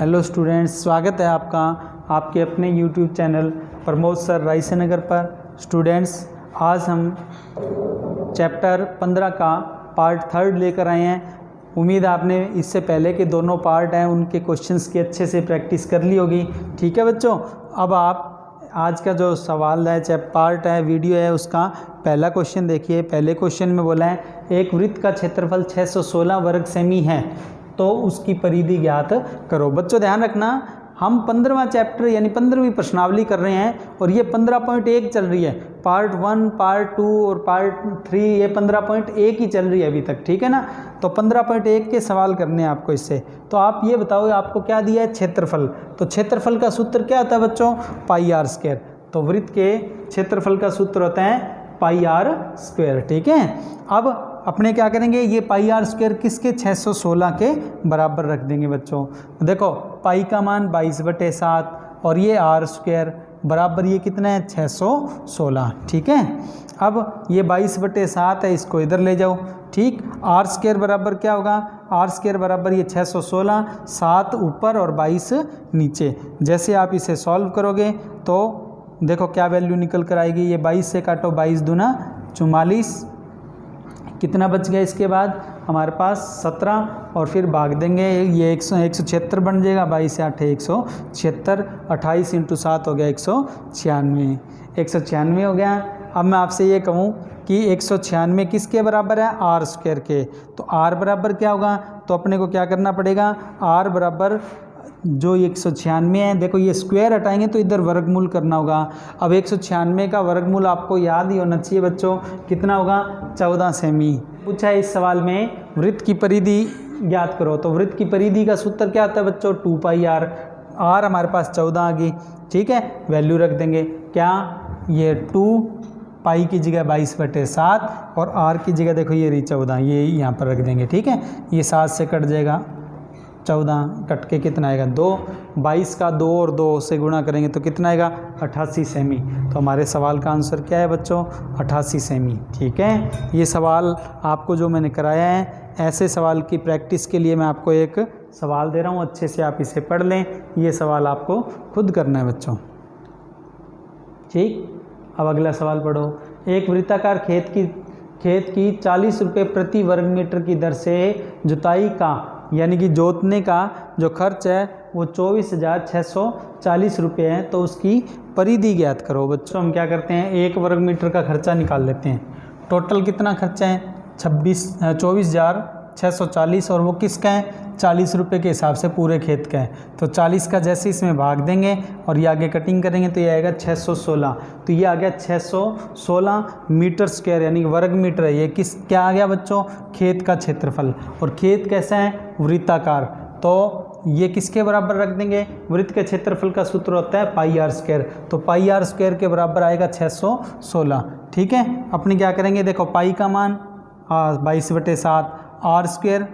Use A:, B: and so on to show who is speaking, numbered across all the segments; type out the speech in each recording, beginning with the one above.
A: Hello students, स्वागत है आपका आपके अपने यूट्यूब चैनल प्रमोद सर रायसेनगर पर। स्टूडेंट्स, आज हम चैप्टर 15 का पार्ट 3 लेकर आए हैं। उम्मीद है आपने इससे पहले के दोनों पार्ट हैं उनके क्वेश्चंस की अच्छे से प्रैक्टिस कर ली होगी। ठीक है बच्चों, अब आप आज का जो सवाल है चाहे पार्ट है वीडियो है उसका पहला क्वेश्चन देखिए। पहले क्वेश्चन में बोला है एक वृत्त का क्षेत्रफल 616 वर्ग सेमी है तो उसकी परिधि ज्ञात करो। बच्चों ध्यान रखना, हम 15वां चैप्टर यानी 15वीं प्रश्नावली कर रहे हैं और ये 15.1 चल रही है। पार्ट 1, पार्ट 2 और पार्ट 3 ये 15.1 ही चल रही है अभी तक। ठीक है ना, तो 15.1 के सवाल करने हैं आपको इससे। तो आप ये बताओ आपको क्या दिया है, क्षेत्रफल। तो क्षेत्रफल का सूत्र क्या होता है बच्चों, पाई आर स्क्वायर। तो वृत्त के क्षेत्रफल का सूत्र होता है पाई आर स्क्वायर। ठीक है, अब अपने क्या करेंगे, ये पाई आर स्क्वायर किसके 616 के बराबर रख देंगे बच्चों। देखो पाई का मान 22/7 और ये आर स्क्वायर बराबर ये कितना है 616। ठीक है, अब ये 22/7 है, इसको इधर ले जाओ। ठीक, आर स्क्वायर बराबर क्या होगा, आर स्क्वायर बराबर ये 616, 7 ऊपर और 22 नीचे। जैसे आप इसे सॉल्व करोगे तो देखो क्या वैल्यू निकल कर आएगी। ये 22 से काटो, 22 दूना 44, कितना बच गया इसके बाद हमारे पास 17 और फिर भाग देंगे, ये 176 बन जाएगा। 22 से 8 176, 28 × 7 हो गया 196, 196 हो गया। अब मैं आपसे ये कहूँ कि 196 किसके बराबर है, आर स्क्वायर के। तो आर बराबर क्या होगा, तो अपने को क्या करना पड़ेगा, आर बराबर जो 196 है, देखो ये स्क्वायर हटाएंगे तो इधर वर्गमूल करना होगा। अब 196 का वर्गमूल आपको याद ही होना चाहिए बच्चों, कितना होगा 14 सेमी। पूछा है इस सवाल में वृत्त की परिधि ज्ञात करो। तो वृत्त की परिधि का सूत्र क्या होता है बच्चों, 2 पाई आर। आर हमारे पास 14 आ गई। ठीक है, वैल्यू रख देंगे क्या, ये 2 पाई की जगह 22/7 और आर की जगह देखो ये रही 14, ये यहाँ पर रख देंगे। ठीक है, ये 7 से कट जाएगा, 14 कट के कितना आएगा 2, 22 का 2 और 2 से गुणा करेंगे तो कितना आएगा 88 सेमी। तो हमारे सवाल का आंसर क्या है बच्चों, 88 सेमी। ठीक है, ये सवाल आपको जो मैंने कराया है, ऐसे सवाल की प्रैक्टिस के लिए मैं आपको एक सवाल दे रहा हूँ, अच्छे से आप इसे पढ़ लें। ये सवाल आपको खुद करना है बच्चों। ठीक, अब अगला सवाल पढ़ो। एक वृत्ताकार खेत की 40 रुपये प्रति वर्ग मीटर की दर से जुताई का यानी कि जोतने का जो खर्च है वो 24,640 रुपये है तो उसकी परिधि ज्ञात करो। बच्चों हम क्या करते हैं, 1 वर्ग मीटर का खर्चा निकाल लेते हैं। टोटल कितना खर्चा है 24,640 और वो किसका है 40 रुपये के हिसाब से पूरे खेत का है। तो 40 का जैसे इसमें भाग देंगे और ये आगे कटिंग करेंगे तो ये आएगा 616। तो ये आ गया 616 मीटर स्क्वायर यानी वर्ग मीटर है। ये क्या आ गया बच्चों, खेत का क्षेत्रफल। और खेत कैसा है, वृत्ताकार। तो ये किसके बराबर रख देंगे, वृत्त के क्षेत्रफल का सूत्र होता है पाई आर स्क्वायर। तो पाई आर स्क्वायर के बराबर आएगा 616। ठीक है, अपने क्या करेंगे, देखो पाई का मान 22/7, आर स्क्वायर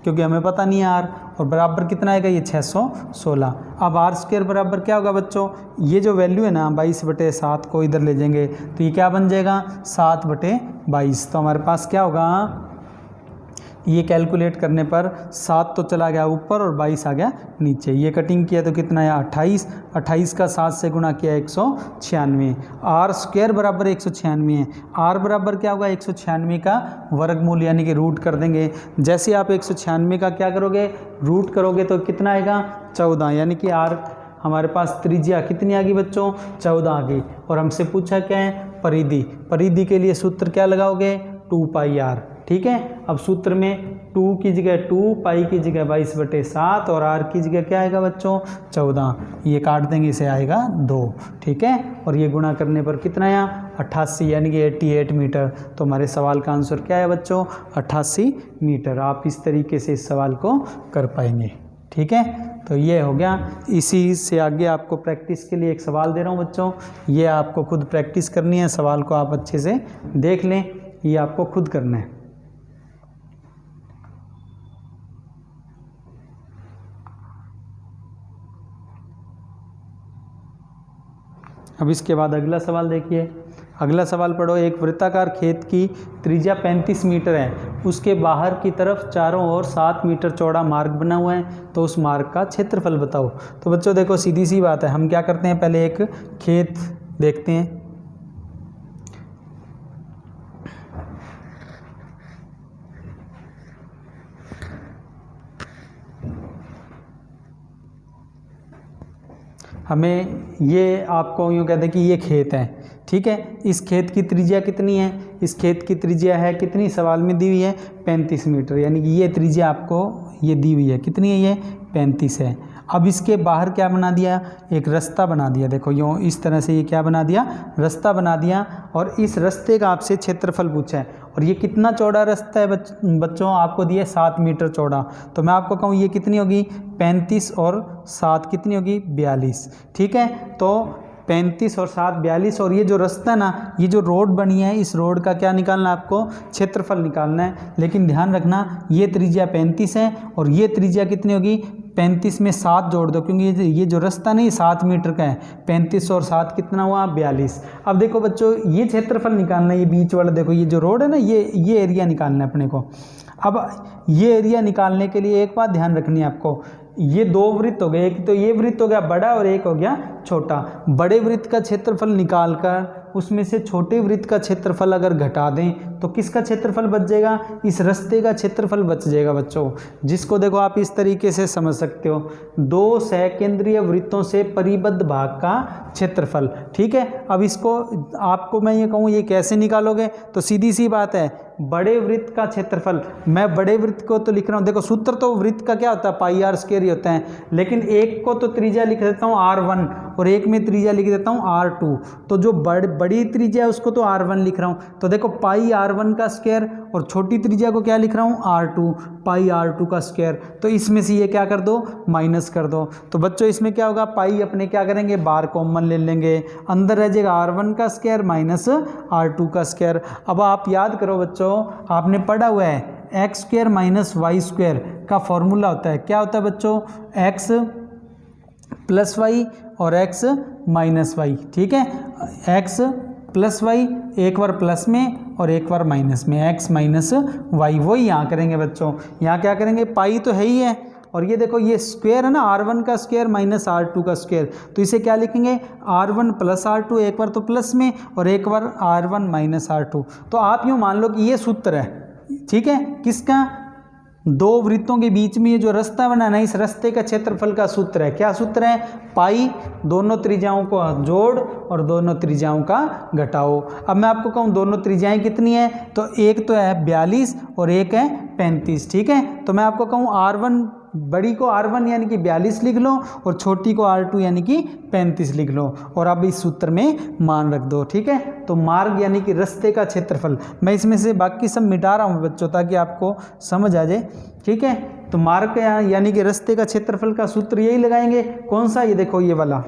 A: क्योंकि हमें पता नहीं है आर, और बराबर कितना आएगा ये 616। अब आर स्क्वायर बराबर क्या होगा बच्चों, ये जो वैल्यू है ना 22/7 को इधर ले जाएंगे तो ये क्या बन जाएगा 7/22। तो हमारे पास क्या होगा, ये कैलकुलेट करने पर 7 तो चला गया ऊपर और 22 आ गया नीचे। ये कटिंग किया तो कितना है 28, 28 का 7 से गुणा किया 196। आर स्क्वायर बराबर 196 है। आर बराबर क्या होगा 196 का वर्गमूल यानी कि रूट कर देंगे। जैसे आप 196 का क्या करोगे, रूट करोगे तो कितना आएगा 14, यानी कि आर हमारे पास त्रिज्या कितनी आ गई बच्चों 14 आ गई। और हमसे पूछा क्या है परिधि। परिधि के लिए सूत्र क्या लगाओगे 2 पाई आर। ठीक है, अब सूत्र में 2 की जगह 2, पाई की जगह 22/7 और आर की जगह क्या आएगा बच्चों 14। ये काट देंगे, इसे आएगा 2। ठीक है, और ये गुणा करने पर कितना आया 88 यानी कि 88 मीटर। तो हमारे सवाल का आंसर क्या है बच्चों 88 मीटर। आप इस तरीके से इस सवाल को कर पाएंगे। ठीक है, तो ये हो गया। इसी से आगे आपको प्रैक्टिस के लिए एक सवाल दे रहा हूँ बच्चों, ये आपको खुद प्रैक्टिस करनी है। सवाल को आप अच्छे से देख लें, ये आपको खुद करना है। अब इसके बाद अगला सवाल देखिए। अगला सवाल पढ़ो। एक वृत्ताकार खेत की त्रिज्या 35 मीटर है, उसके बाहर की तरफ चारों ओर 7 मीटर चौड़ा मार्ग बना हुआ है, तो उस मार्ग का क्षेत्रफल बताओ। तो बच्चों देखो सीधी सी बात है, हम क्या करते हैं, पहले एक खेत देखते हैं। हमें ये आपको यूँ कहते हैं कि ये खेत है, ठीक है। इस खेत की त्रिज्या कितनी है, इस खेत की त्रिज्या है कितनी, सवाल में दी हुई है 35 मीटर, यानी कि ये त्रिज्या आपको ये दी हुई है, कितनी है ये 35 है। अब इसके बाहर क्या बना दिया, एक रास्ता बना दिया, देखो यूँ इस तरह से ये क्या बना दिया, रास्ता बना दिया, और इस रास्ते का आपसे क्षेत्रफल पूछा है, और ये कितना चौड़ा रास्ता है बच्चों, आपको दिया 7 मीटर चौड़ा। तो मैं आपको कहूँ ये कितनी होगी 35 और 7 कितनी होगी 42, ठीक है। तो 35 और 7 42, और ये जो रास्ता है ना, ये जो रोड बनी है, इस रोड का क्या निकालना है आपको, क्षेत्रफल निकालना है। लेकिन ध्यान रखना ये त्रिज्या 35 है और ये त्रिज्या कितनी होगी, 35 में 7 जोड़ दो, क्योंकि ये जो रास्ता नहीं 7 मीटर का है, 35 और 7 कितना हुआ 42। अब देखो बच्चों ये क्षेत्रफल निकालना है, ये बीच वाला देखो ये जो रोड है ना, ये एरिया निकालना है अपने को। अब ये एरिया निकालने के लिए एक बात ध्यान रखनी है आपको, ये दो वृत्त हो गए, एक तो ये वृत्त हो गया बड़ा और एक हो गया छोटा। बड़े वृत्त का क्षेत्रफल निकालकर उसमें से छोटे वृत्त का क्षेत्रफल अगर घटा दें तो किसका क्षेत्रफल बच जाएगा, इस रास्ते का क्षेत्रफल बच जाएगा बच्चों, जिसको देखो आप इस तरीके से समझ सकते हो, 2 सहकेंद्रीय वृत्तों से परिबद्ध भाग का क्षेत्रफल, ठीक है। अब इसको आपको मैं ये कहूँ ये कैसे निकालोगे, तो सीधी सी बात है, बड़े वृत्त का क्षेत्रफल, मैं बड़े वृत्त को तो लिख रहा हूँ, देखो सूत्र तो वृत्त का क्या होता है पाई आर स्क्वायर ही होता है, लेकिन एक को तो त्रिज्या लिख देता हूँ R1 और एक में त्रिज्या लिख देता हूँ R2, तो जो बड़ी त्रिज्या है उसको तो R1 लिख रहा हूँ, तो देखो पाई R1 का स्क्वायर, और छोटी त्रिज्या को क्या लिख रहा हूँ R2, पाई R2 का स्क्वायर। तो इसमें से ये क्या कर दो, माइनस कर दो। तो बच्चों इसमें क्या होगा, पाई अपने क्या करेंगे, बार कॉमन ले लेंगे, अंदर रह जाएगा R1 का स्क्वायर माइनस R2 का स्क्वायर। अब आप याद करो बच्चों, आपने पढ़ा हुआ है x square minus y square का फॉर्मूला होता है, क्या होता है बच्चों, एक्स प्लस वाई और एक्स माइनस वाई, ठीक है। एक्स प्लस वाई, एक बार प्लस में और एक बार माइनस में, एक्स माइनस वाई, वही यहाँ करेंगे बच्चों। यहाँ क्या करेंगे, पाई तो है ही है, और ये देखो ये स्क्वायर है ना, R1 का स्क्वायर माइनस R2 का स्क्वायर, तो इसे क्या लिखेंगे R1 प्लस R2, एक बार तो प्लस में और एक बार R1 माइनस R2। तो आप यूँ मान लो कि ये सूत्र है, ठीक है, किसका, 2 वृत्तों के बीच में ये जो रास्ता बना ना, इस रास्ते का क्षेत्रफल का सूत्र है, क्या सूत्र है, पाई दोनों त्रिज्याओं को जोड़ और दोनों त्रिज्याओं का घटाओ। अब मैं आपको कहूँ दोनों त्रिज्याएं कितनी है, तो एक तो है 42 और एक है 35, ठीक है। तो मैं आपको कहूँ R1 बड़ी को R1 यानी कि 42 लिख लो और छोटी को R2 यानी कि 35 लिख लो, और अब इस सूत्र में मान रख दो, ठीक है। तो मार्ग यानी कि रास्ते का क्षेत्रफल, मैं इसमें से बाकी सब मिटा रहा हूँ बच्चों ताकि आपको समझ आ जाए, ठीक है। तो मार्ग यानी कि रास्ते का क्षेत्रफल का सूत्र यही लगाएंगे, कौन सा, ये देखो ये वाला,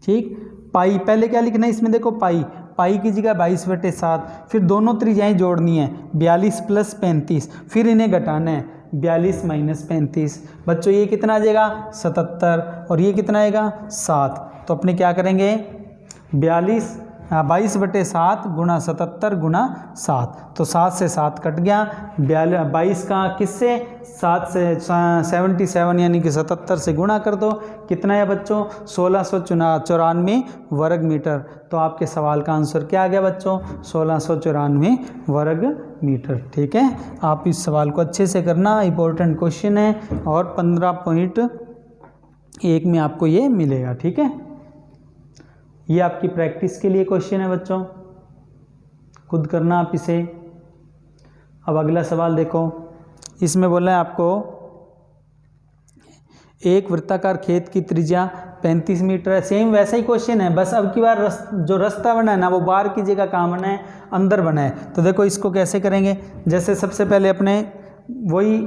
A: ठीक। पाई पहले क्या लिखना है इसमें, देखो पाई की जगह 22/7, फिर दोनों त्रिज्याएं जोड़नी है 42 प्लस 35, फिर इन्हें घटाना है 42 माइनस 35। बच्चों ये कितना आ जाएगा 77, और ये कितना आएगा 7। तो अपने क्या करेंगे 22/7 गुणा 77 गुणा 7, तो 7 से 7 कट गया, 22 का किससे 7 से 77 यानी कि 77 से गुणा कर दो, कितना है बच्चों 1694 वर्ग मीटर। तो आपके सवाल का आंसर क्या आ गया बच्चों 1694 वर्ग मीटर, ठीक है। आप इस सवाल को अच्छे से करना, इम्पोर्टेंट क्वेश्चन है और 15.1 में आपको ये मिलेगा, ठीक है। ये आपकी प्रैक्टिस के लिए क्वेश्चन है बच्चों, खुद करना आप इसे। अब अगला सवाल देखो, इसमें बोला है आपको एक वृत्ताकार खेत की त्रिज्या 35 मीटर है। सेम वैसा ही क्वेश्चन है, बस अब की बार जो रास्ता बना है ना वो बाहर की जगह कहाँ बना है, अंदर बना है। तो देखो इसको कैसे करेंगे, जैसे सबसे पहले अपने वही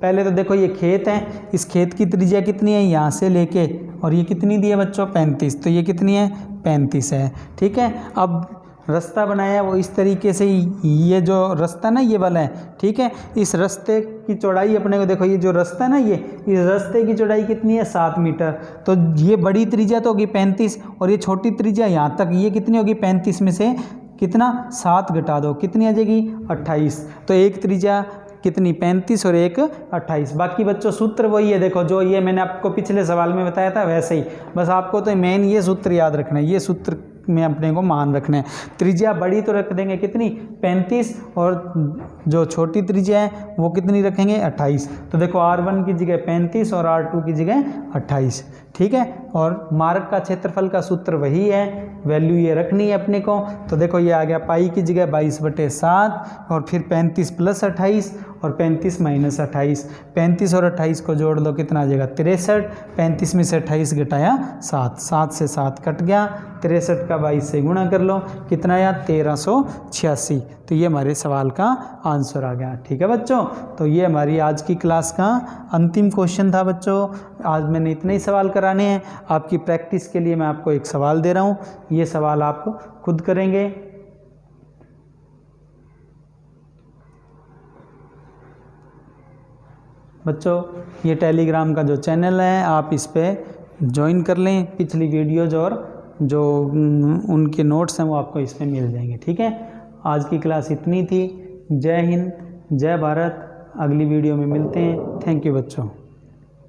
A: पहले तो देखो ये खेत है, इस खेत की त्रिज्या कितनी है यहाँ से लेके, और ये कितनी दी है बच्चों 35, तो ये कितनी है 35 है, ठीक है। अब रास्ता बनाया वो इस तरीके से ये जो रास्ता ना ये वाला है, ठीक है। इस रास्ते की चौड़ाई अपने को देखो, ये जो रास्ता है ना ये, इस रास्ते की चौड़ाई कितनी है 7 मीटर। तो ये बड़ी त्रिज्या तो होगी 35 और ये छोटी त्रिज्या यहाँ तक ये कितनी होगी 35 में से कितना 7 घटा दो, कितनी आ जाएगी 28। तो एक त्रिज्या कितनी 35 और एक 28। बाकी बच्चों सूत्र वही है, देखो जो ये मैंने आपको पिछले सवाल में बताया था वैसे ही, बस आपको तो मेन ये सूत्र याद रखना है, ये सूत्र में अपने को मान रखना है। त्रिज्या बड़ी तो रख देंगे कितनी 35 और जो छोटी त्रिज्या है वो कितनी रखेंगे 28। तो देखो R1 की जगह 35 और R2 की जगह 28, ठीक है। और मार्ग का क्षेत्रफल का सूत्र वही है, वैल्यू ये रखनी है अपने को। तो देखो ये आ गया पाई की जगह 22/7 और फिर 35 + 28 और 35 - 28। 35 और 28 को जोड़ दो कितना आ जाएगा 63। 35 में से 28 घटाया 7, 7 से 7 कट गया, 63 का 22 से गुणा कर लो, कितना आया 1386। तो ये हमारे सवाल का आंसर आ गया, ठीक है बच्चों। तो ये हमारी आज की क्लास का अंतिम क्वेश्चन था बच्चों। आज मैंने इतने ही सवाल कराने हैं। आपकी प्रैक्टिस के लिए मैं आपको एक सवाल दे रहा हूँ, ये सवाल आप खुद करेंगे। बच्चों ये टेलीग्राम का जो चैनल है आप इस पर ज्वाइन कर लें, पिछली वीडियोज और जो उनके नोट्स हैं वो आपको इसमें मिल जाएंगे, ठीक है। आज की क्लास इतनी थी। जय हिंद, जय भारत। अगली वीडियो में मिलते हैं। थैंक यू बच्चों।